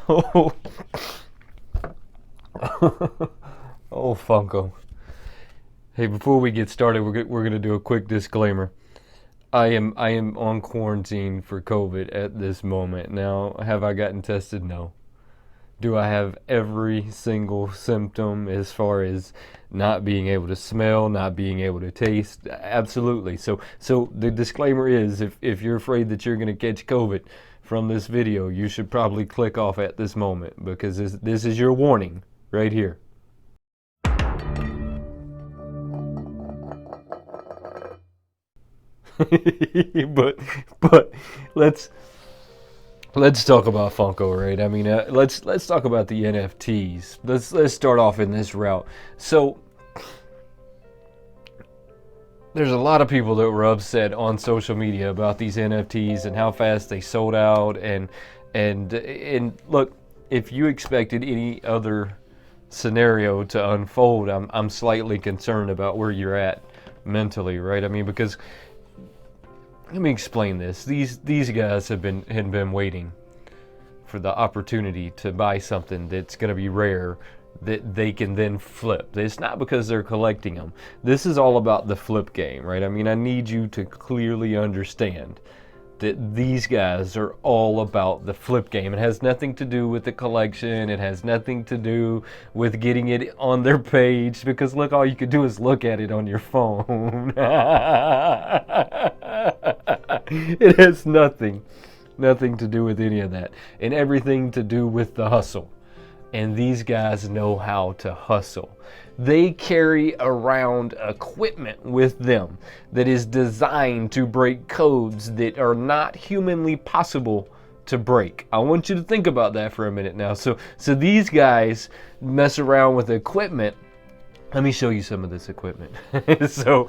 Oh, oh, Funko. Hey, before we get started, we're gonna do a quick disclaimer. I am on quarantine for COVID at this moment. Now, have I gotten tested? No. Do I have every single symptom as far as not being able to smell, not being able to taste? Absolutely. So the disclaimer is, if you're afraid that you're going to catch COVID from this video, you should probably click off at this moment, because this is your warning right here. but let's talk about Funko, right? I mean, let's talk about the NFTs. Let's start off in this route. So there's a lot of people that were upset on social media about these NFTs and how fast they sold out, and look, if you expected any other scenario to unfold, I'm slightly concerned about where you're at mentally, right? I mean, because let me explain this. These guys have been waiting for the opportunity to buy something that's going to be rare that they can then flip. It's not because they're collecting them. This is all about the flip game, right? I mean, I need you to clearly understand that these guys are all about the flip game. It has nothing to do with the collection. It has nothing to do with getting it on their page, because look, all you could do is look at it on your phone. It has nothing to do with any of that, and everything to do with the hustle. And these guys know how to hustle. They carry around equipment with them that is designed to break codes that are not humanly possible to break. I want you to think about that for a minute now. So these guys mess around with equipment. Let me show you some of this equipment. So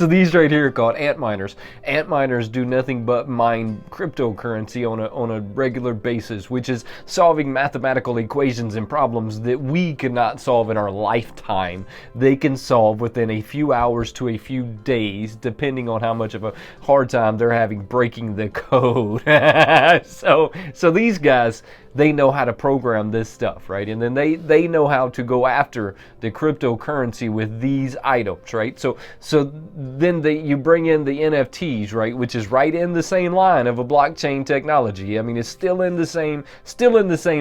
these right here are called ant miners. Ant miners do nothing but mine cryptocurrency on a regular basis, which is solving mathematical equations and problems that we cannot solve in our lifetime. They can solve within a few hours to a few days, depending on how much of a hard time they're having breaking the code. So these guys, they know how to program this stuff, right? And then they know how to go after the cryptocurrency with these items, right? So then you bring in the NFTs, right, which is right in the same line of a blockchain technology. I mean, it's still in the same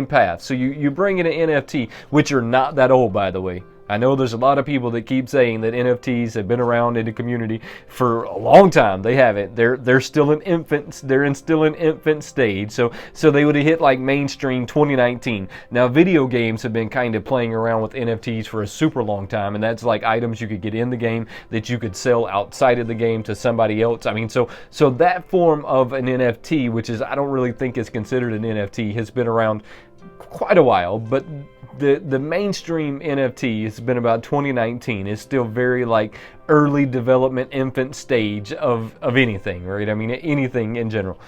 path. So you bring in an NFT, which are not that old, by the way. I know there's a lot of people that keep saying that NFTs have been around in the community for a long time. They haven't. They're still in infants. They're still in infant stage. So they would have hit like mainstream 2019. Now, video games have been kind of playing around with NFTs for a super long time, and that's like items you could get in the game that you could sell outside of the game to somebody else. I mean, so that form of an NFT, which is, I don't really think is considered an NFT, has been around quite a while, but the mainstream NFT has been about 2019. It's still very like early development, infant stage of anything, right? I mean, anything in general.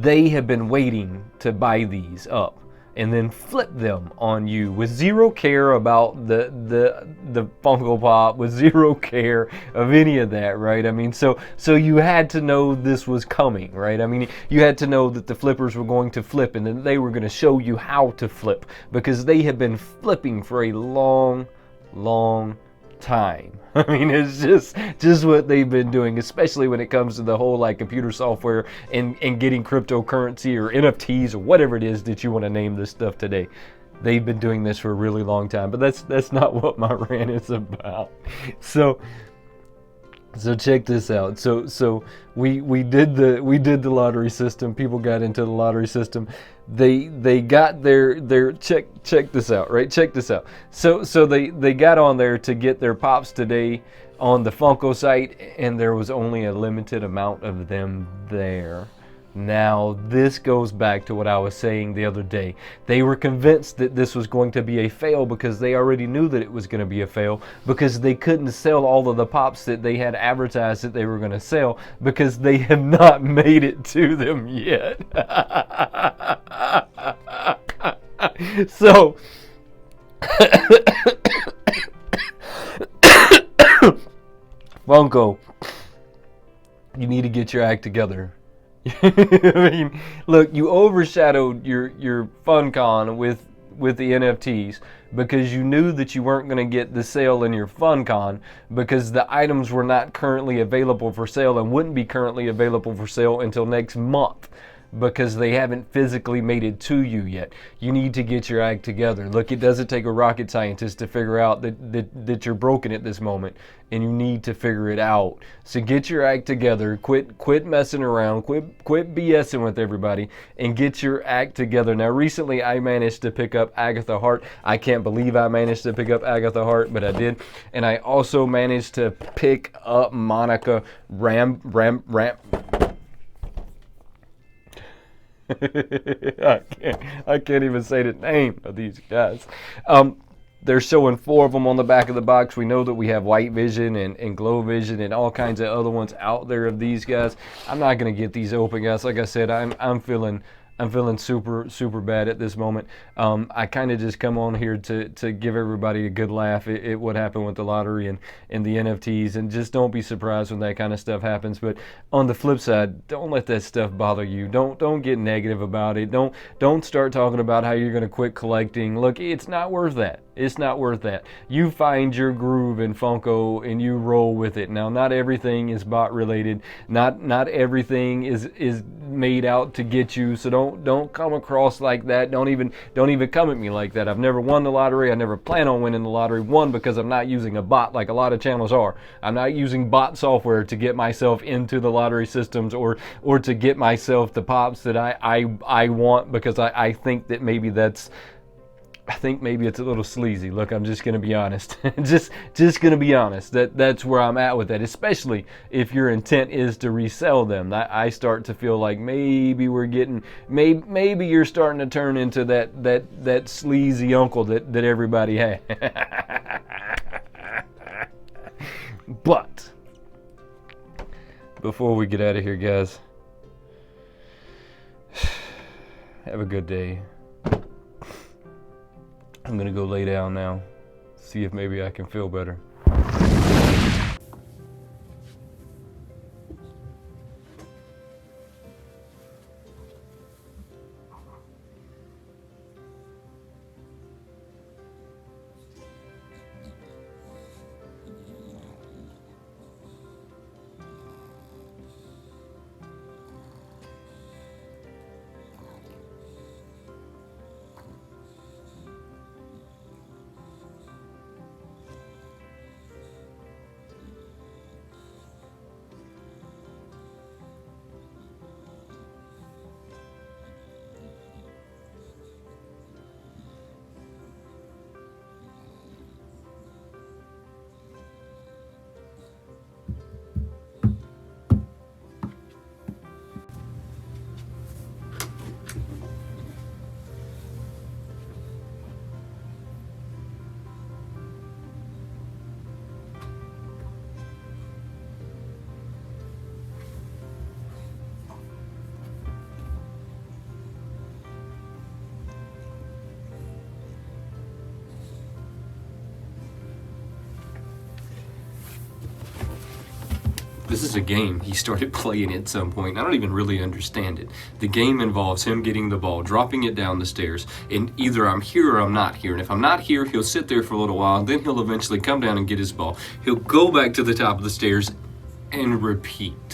They have been waiting to buy these up and then flip them on you with zero care about the Funko Pop, with zero care of any of that, right? I mean, so you had to know this was coming, right? I mean, you had to know that the flippers were going to flip, and then they were going to show you how to flip, because they have been flipping for a long time. I mean, it's just what they've been doing, especially when it comes to the whole like computer software and getting cryptocurrency or NFTs or whatever it is that you want to name this stuff today. They've been doing this for a really long time, but that's not what my rant is about. So check this out. So we did the lottery system. People got into the lottery system. They got their check this out, right? Check this out. So they got on there to get their pops today on the Funko site, and there was only a limited amount of them there. Now, this goes back to what I was saying the other day. They were convinced that this was going to be a fail because they already knew that it was going to be a fail, because they couldn't sell all of the pops that they had advertised that they were going to sell, because they have not made it to them yet. So Funko, you need to get your act together. I mean, look, you overshadowed your FunCon with the NFTs because you knew that you weren't going to get the sale in your FunCon because the items were not currently available for sale and wouldn't be currently available for sale until next month, because they haven't physically made it to you yet. You need to get your act together. Look, it doesn't take a rocket scientist to figure out that you're broken at this moment, and you need to figure it out. So get your act together. Quit messing around. Quit BSing with everybody, and get your act together. Now, recently I managed to pick up Agatha Hart. I can't believe I managed to pick up Agatha Hart, but I did. And I also managed to pick up Monica Ram. I can't even say the name of these guys. They're showing 4 of them on the back of the box. We know that we have White Vision and Glow Vision and all kinds of other ones out there of these guys. I'm not gonna get these open, guys. Like I said, I'm feeling super bad at this moment. I kind of just come on here to give everybody a good laugh at what happened with the lottery and the NFTs, and just don't be surprised when that kind of stuff happens. But on the flip side, don't let that stuff bother you. Don't get negative about it. Don't start talking about how you're going to quit collecting. Look, it's not worth that. It's not worth that. You find your groove in Funko and you roll with it. Now, not everything is bot related. Not everything is made out to get you. So don't come across like that. Don't even come at me like that. I've never won the lottery. I never plan on winning the lottery. One, because I'm not using a bot like a lot of channels are. I'm not using bot software to get myself into the lottery systems or to get myself the pops that I want, because I think that maybe it's a little sleazy. Look, I'm just going to be honest. just going to be honest. That's where I'm at with that, especially if your intent is to resell them. I start to feel like maybe you're starting to turn into that sleazy uncle that everybody had. But before we get out of here, guys, have a good day. I'm gonna go lay down now, see if maybe I can feel better. This is a game he started playing at some point. I don't even really understand it. The game involves him getting the ball, dropping it down the stairs, and either I'm here or I'm not here. And if I'm not here, he'll sit there for a little while, then he'll eventually come down and get his ball. He'll go back to the top of the stairs and repeat.